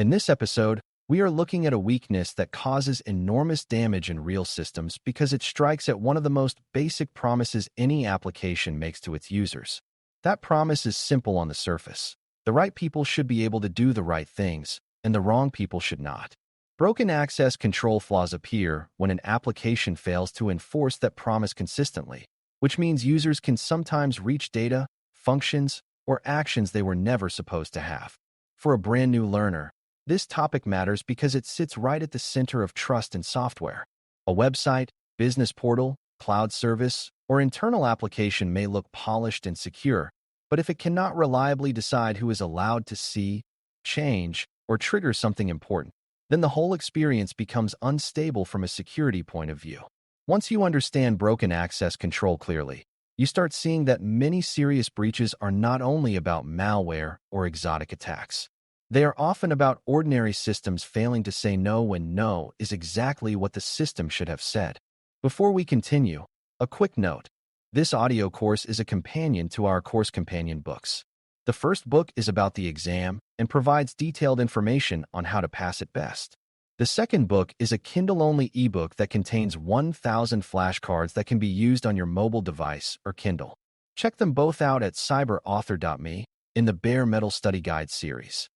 In this episode, we are looking at a weakness that causes enormous damage in real systems because it strikes at one of the most basic promises any application makes to its users. That promise is simple on the surface. The right people should be able to do the right things, and the wrong people should not. Broken access control flaws appear when an application fails to enforce that promise consistently, which means users can sometimes reach data, functions, or actions they were never supposed to have. For a brand new learner, this topic matters because it sits right at the center of trust in software. A website, business portal, cloud service, or internal application may look polished and secure, but if it cannot reliably decide who is allowed to see, change, or trigger something important, then the whole experience becomes unstable from a security point of view. Once you understand broken access control clearly, you start seeing that many serious breaches are not only about malware or exotic attacks. They are often about ordinary systems failing to say no when no is exactly what the system should have said. Before we continue, a quick note. This audio course is a companion to our course companion books. The first book is about the exam and provides detailed information on how to pass it best. The second book is a Kindle-only ebook that contains 1,000 flashcards that can be used on your mobile device or Kindle. Check them both out at cyberauthor.me in the Bare Metal Study Guide series.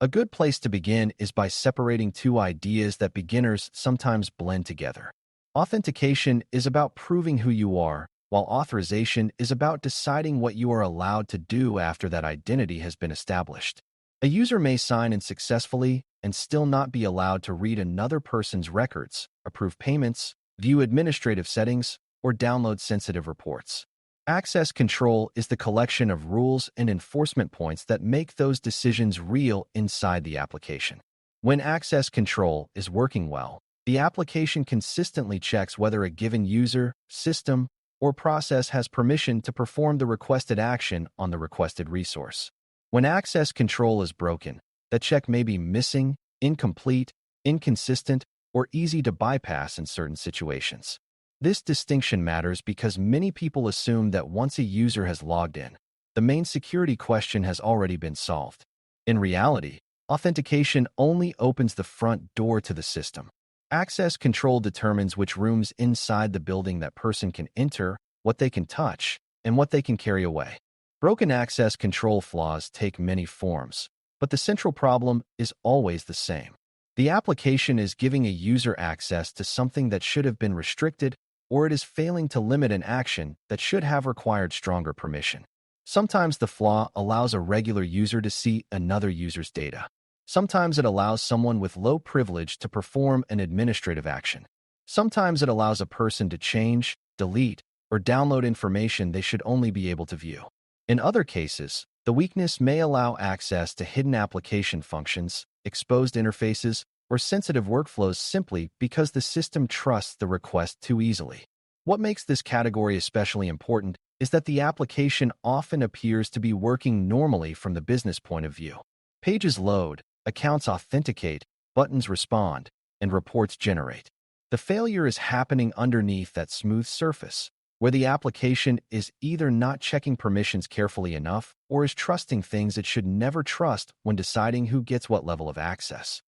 A good place to begin is by separating two ideas that beginners sometimes blend together. Authentication is about proving who you are, while authorization is about deciding what you are allowed to do after that identity has been established. A user may sign in successfully and still not be allowed to read another person's records, approve payments, view administrative settings, or download sensitive reports. Access control is the collection of rules and enforcement points that make those decisions real inside the application. When access control is working well, the application consistently checks whether a given user, system, or process has permission to perform the requested action on the requested resource. When access control is broken, the check may be missing, incomplete, inconsistent, or easy to bypass in certain situations. This distinction matters because many people assume that once a user has logged in, the main security question has already been solved. In reality, authentication only opens the front door to the system. Access control determines which rooms inside the building that person can enter, what they can touch, and what they can carry away. Broken access control flaws take many forms, but the central problem is always the same. The application is giving a user access to something that should have been restricted, or it is failing to limit an action that should have required stronger permission. Sometimes the flaw allows a regular user to see another user's data. Sometimes it allows someone with low privilege to perform an administrative action. Sometimes it allows a person to change, delete, or download information they should only be able to view. In other cases, the weakness may allow access to hidden application functions, exposed interfaces, or sensitive workflows simply because the system trusts the request too easily. What makes this category especially important is that the application often appears to be working normally from the business point of view. Pages load, accounts authenticate, buttons respond, and reports generate. The failure is happening underneath that smooth surface, where the application is either not checking permissions carefully enough or is trusting things it should never trust when deciding who gets what level of access.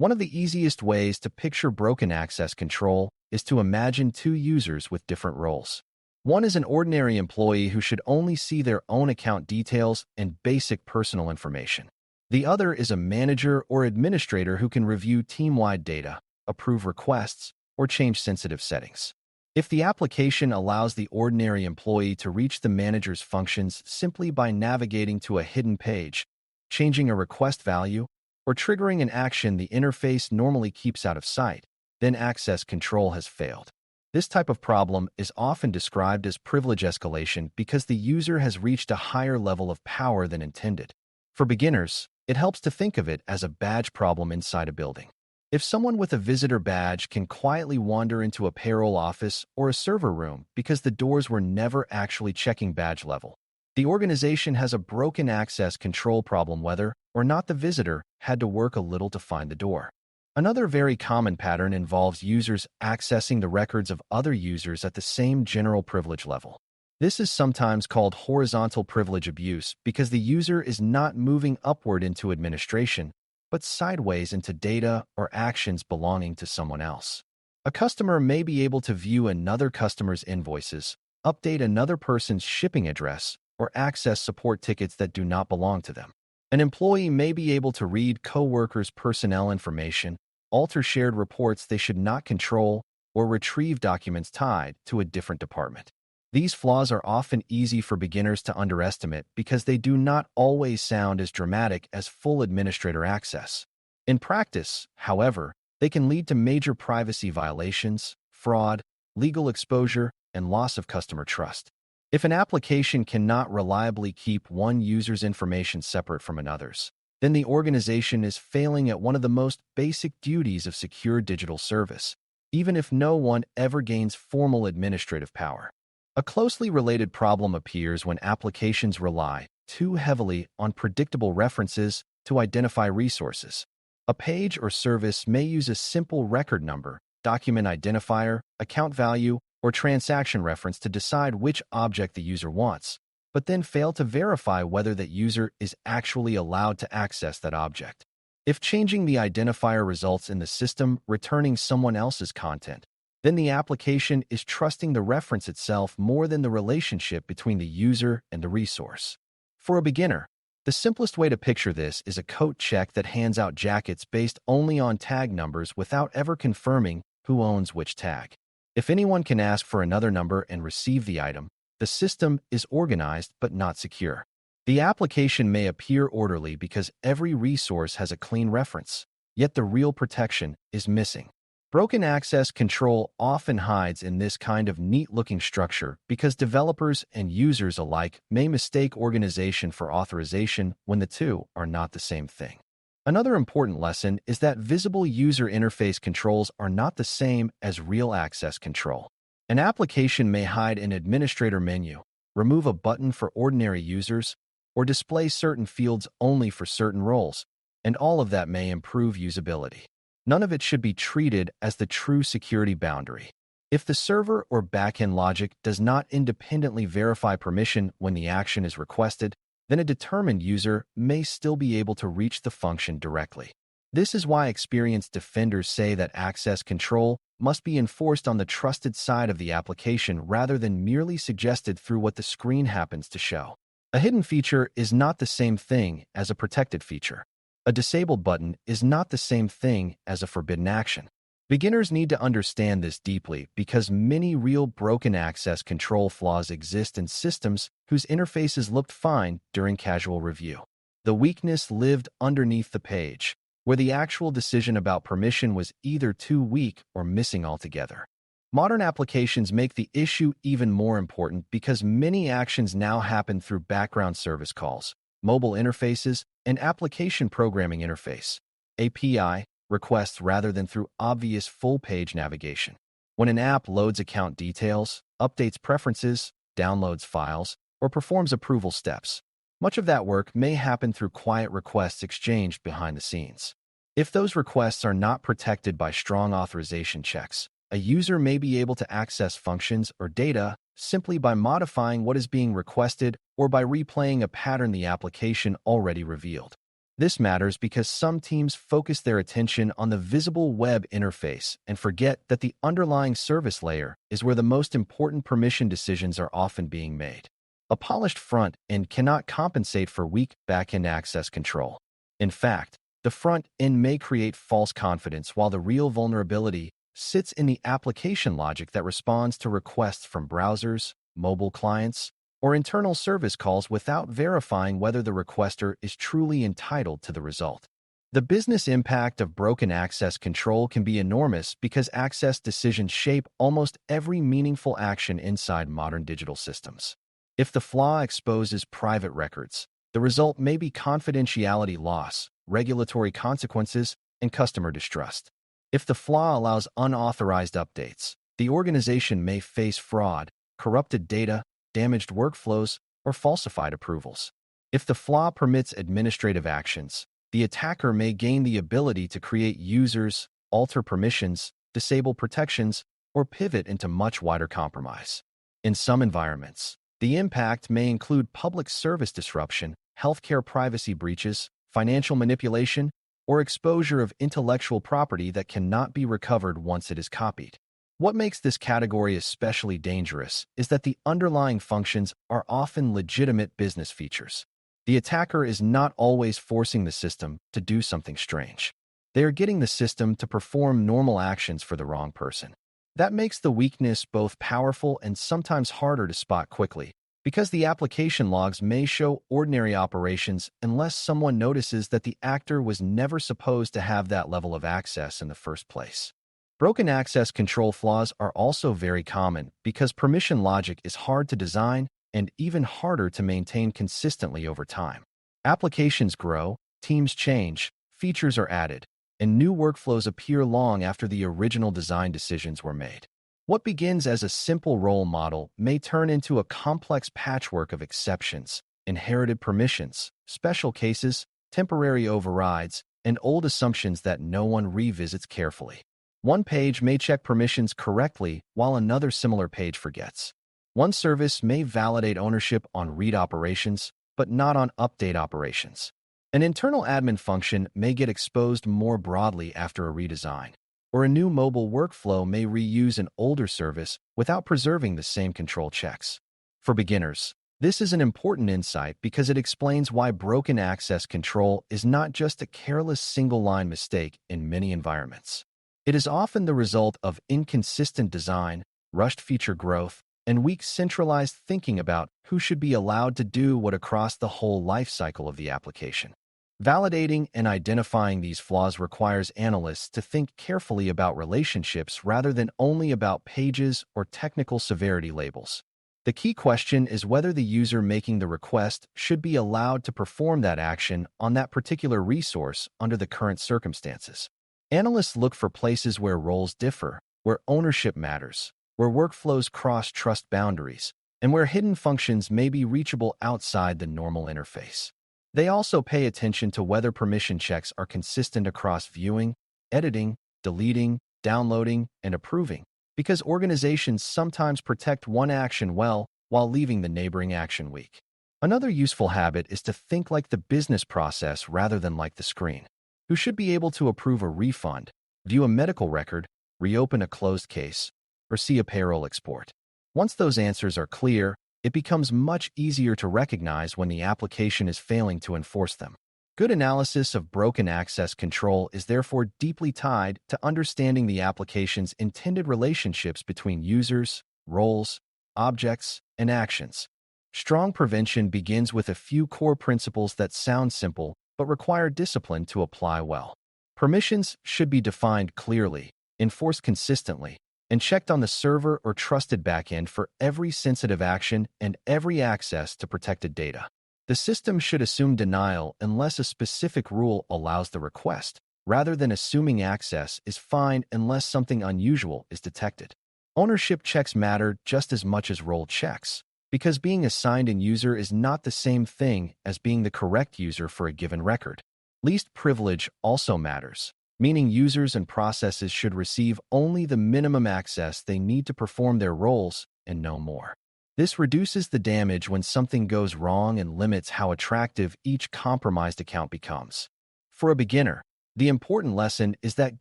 One of the easiest ways to picture broken access control is to imagine two users with different roles. One is an ordinary employee who should only see their own account details and basic personal information. The other is a manager or administrator who can review team-wide data, approve requests, or change sensitive settings. If the application allows the ordinary employee to reach the manager's functions simply by navigating to a hidden page, changing a request value, or triggering an action the interface normally keeps out of sight, then access control has failed. This type of problem is often described as privilege escalation because the user has reached a higher level of power than intended. For beginners, it helps to think of it as a badge problem inside a building. If someone with a visitor badge can quietly wander into a payroll office or a server room because the doors were never actually checking badge level, the organization has a broken access control problem whether or not the visitor had to work a little to find the door. Another very common pattern involves users accessing the records of other users at the same general privilege level. This is sometimes called horizontal privilege abuse because the user is not moving upward into administration, but sideways into data or actions belonging to someone else. A customer may be able to view another customer's invoices, update another person's shipping address, or access support tickets that do not belong to them. An employee may be able to read coworkers' personnel information, alter shared reports they should not control, or retrieve documents tied to a different department. These flaws are often easy for beginners to underestimate because they do not always sound as dramatic as full administrator access. In practice, however, they can lead to major privacy violations, fraud, legal exposure, and loss of customer trust. If an application cannot reliably keep one user's information separate from another's, then the organization is failing at one of the most basic duties of secure digital service, even if no one ever gains formal administrative power. A closely related problem appears when applications rely too heavily on predictable references to identify resources. A page or service may use a simple record number, document identifier, account value, or transaction reference to decide which object the user wants, but then fail to verify whether that user is actually allowed to access that object. If changing the identifier results in the system returning someone else's content, then the application is trusting the reference itself more than the relationship between the user and the resource. For a beginner, the simplest way to picture this is a coat check that hands out jackets based only on tag numbers without ever confirming who owns which tag. If anyone can ask for another number and receive the item, the system is organized but not secure. The application may appear orderly because every resource has a clean reference, yet the real protection is missing. Broken access control often hides in this kind of neat-looking structure because developers and users alike may mistake organization for authorization when the two are not the same thing. Another important lesson is that visible user interface controls are not the same as real access control. An application may hide an administrator menu, remove a button for ordinary users, or display certain fields only for certain roles, and all of that may improve usability. None of it should be treated as the true security boundary. If the server or backend logic does not independently verify permission when the action is requested, then a determined user may still be able to reach the function directly. This is why experienced defenders say that access control must be enforced on the trusted side of the application rather than merely suggested through what the screen happens to show. A hidden feature is not the same thing as a protected feature. A disabled button is not the same thing as a forbidden action. Beginners need to understand this deeply because many real broken access control flaws exist in systems whose interfaces looked fine during casual review. The weakness lived underneath the page, where the actual decision about permission was either too weak or missing altogether. Modern applications make the issue even more important because many actions now happen through background service calls, mobile interfaces, and application programming interface (API) requests rather than through obvious full-page navigation. When an app loads account details, updates preferences, downloads files, or performs approval steps, much of that work may happen through quiet requests exchanged behind the scenes. If those requests are not protected by strong authorization checks, a user may be able to access functions or data simply by modifying what is being requested or by replaying a pattern the application already revealed. This matters because some teams focus their attention on the visible web interface and forget that the underlying service layer is where the most important permission decisions are often being made. A polished front end cannot compensate for weak back-end access control. In fact, the front end may create false confidence while the real vulnerability sits in the application logic that responds to requests from browsers, mobile clients, or internal service calls without verifying whether the requester is truly entitled to the result. The business impact of broken access control can be enormous because access decisions shape almost every meaningful action inside modern digital systems. If the flaw exposes private records, the result may be confidentiality loss, regulatory consequences, and customer distrust. If the flaw allows unauthorized updates, the organization may face fraud, corrupted data, damaged workflows, or falsified approvals. If the flaw permits administrative actions, the attacker may gain the ability to create users, alter permissions, disable protections, or pivot into much wider compromise. In some environments, the impact may include public service disruption, healthcare privacy breaches, financial manipulation, or exposure of intellectual property that cannot be recovered once it is copied. What makes this category especially dangerous is that the underlying functions are often legitimate business features. The attacker is not always forcing the system to do something strange. They are getting the system to perform normal actions for the wrong person. That makes the weakness both powerful and sometimes harder to spot quickly, because the application logs may show ordinary operations unless someone notices that the actor was never supposed to have that level of access in the first place. Broken access control flaws are also very common because permission logic is hard to design and even harder to maintain consistently over time. Applications grow, teams change, features are added, and new workflows appear long after the original design decisions were made. What begins as a simple role model may turn into a complex patchwork of exceptions, inherited permissions, special cases, temporary overrides, and old assumptions that no one revisits carefully. One page may check permissions correctly while another similar page forgets. One service may validate ownership on read operations, but not on update operations. An internal admin function may get exposed more broadly after a redesign, or a new mobile workflow may reuse an older service without preserving the same control checks. For beginners, this is an important insight because it explains why broken access control is not just a careless single-line mistake in many environments. It is often the result of inconsistent design, rushed feature growth, and weak centralized thinking about who should be allowed to do what across the whole lifecycle of the application. Validating and identifying these flaws requires analysts to think carefully about relationships rather than only about pages or technical severity labels. The key question is whether the user making the request should be allowed to perform that action on that particular resource under the current circumstances. Analysts look for places where roles differ, where ownership matters, where workflows cross trust boundaries, and where hidden functions may be reachable outside the normal interface. They also pay attention to whether permission checks are consistent across viewing, editing, deleting, downloading, and approving, because organizations sometimes protect one action well while leaving the neighboring action weak. Another useful habit is to think like the business process rather than like the screen. Who should be able to approve a refund, view a medical record, reopen a closed case, or see a payroll export? Once those answers are clear, it becomes much easier to recognize when the application is failing to enforce them. Good analysis of broken access control is therefore deeply tied to understanding the application's intended relationships between users, roles, objects, and actions. Strong prevention begins with a few core principles that sound simple but require discipline to apply well. Permissions should be defined clearly, enforced consistently, and checked on the server or trusted backend for every sensitive action and every access to protected data. The system should assume denial unless a specific rule allows the request, rather than assuming access is fine unless something unusual is detected. Ownership checks matter just as much as role checks, because being assigned a user is not the same thing as being the correct user for a given record. Least privilege also matters, meaning users and processes should receive only the minimum access they need to perform their roles and no more. This reduces the damage when something goes wrong and limits how attractive each compromised account becomes. For a beginner, the important lesson is that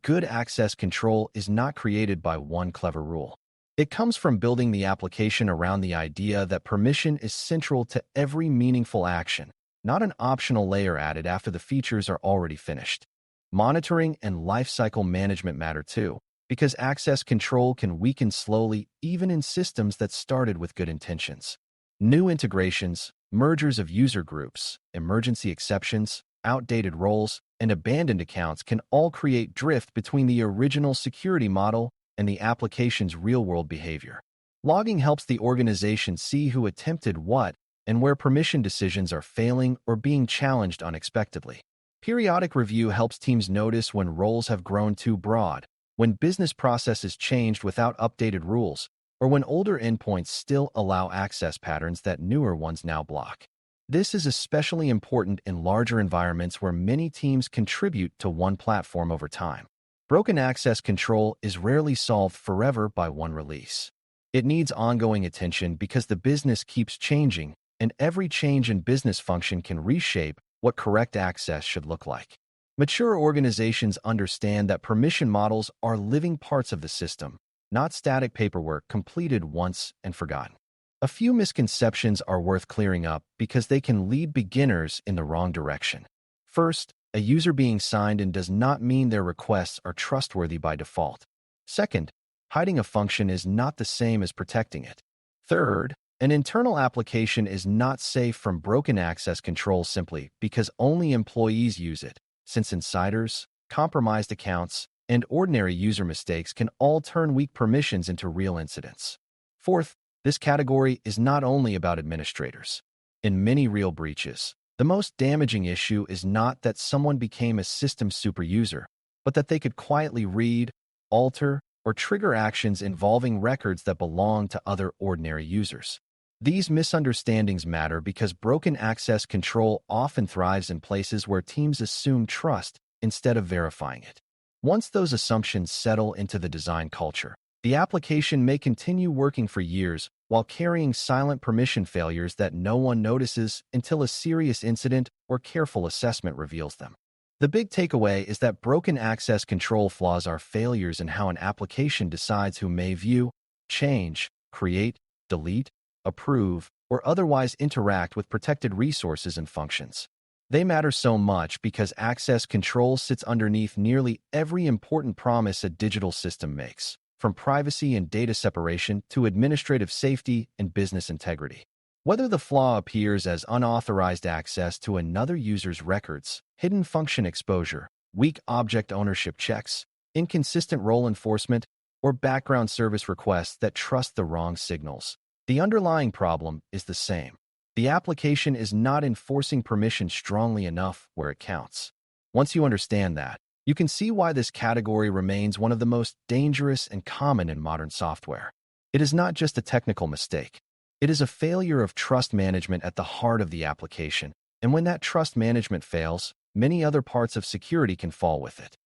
good access control is not created by one clever rule. It comes from building the application around the idea that permission is central to every meaningful action, not an optional layer added after the features are already finished. Monitoring and lifecycle management matter too, because access control can weaken slowly even in systems that started with good intentions. New integrations, mergers of user groups, emergency exceptions, outdated roles, and abandoned accounts can all create drift between the original security model and the application's real-world behavior. Logging helps the organization see who attempted what and where permission decisions are failing or being challenged unexpectedly. Periodic review helps teams notice when roles have grown too broad, when business processes changed without updated rules, or when older endpoints still allow access patterns that newer ones now block. This is especially important in larger environments where many teams contribute to one platform over time. Broken access control is rarely solved forever by one release. It needs ongoing attention because the business keeps changing, and every change in business function can reshape what correct access should look like. Mature organizations understand that permission models are living parts of the system, not static paperwork completed once and forgotten. A few misconceptions are worth clearing up because they can lead beginners in the wrong direction. First, a user being signed in does not mean their requests are trustworthy by default. Second, hiding a function is not the same as protecting it. Third, an internal application is not safe from broken access control simply because only employees use it, since insiders, compromised accounts, and ordinary user mistakes can all turn weak permissions into real incidents. Fourth, this category is not only about administrators. In many real breaches, the most damaging issue is not that someone became a system superuser, but that they could quietly read, alter, or trigger actions involving records that belong to other ordinary users. These misunderstandings matter because broken access control often thrives in places where teams assume trust instead of verifying it. Once those assumptions settle into the design culture, the application may continue working for years while carrying silent permission failures that no one notices until a serious incident or careful assessment reveals them. The big takeaway is that broken access control flaws are failures in how an application decides who may view, change, create, delete, approve, or otherwise interact with protected resources and functions. They matter so much because access control sits underneath nearly every important promise a digital system makes, from privacy and data separation to administrative safety and business integrity. Whether the flaw appears as unauthorized access to another user's records, hidden function exposure, weak object ownership checks, inconsistent role enforcement, or background service requests that trust the wrong signals, the underlying problem is the same. The application is not enforcing permission strongly enough where it counts. Once you understand that, you can see why this category remains one of the most dangerous and common in modern software. It is not just a technical mistake. It is a failure of trust management at the heart of the application, and when that trust management fails, many other parts of security can fall with it.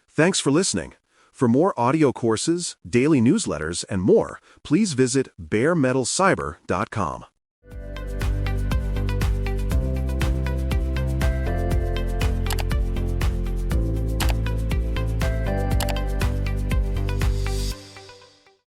Thanks for listening. For more audio courses, daily newsletters, and more, please visit baremetalcyber.com.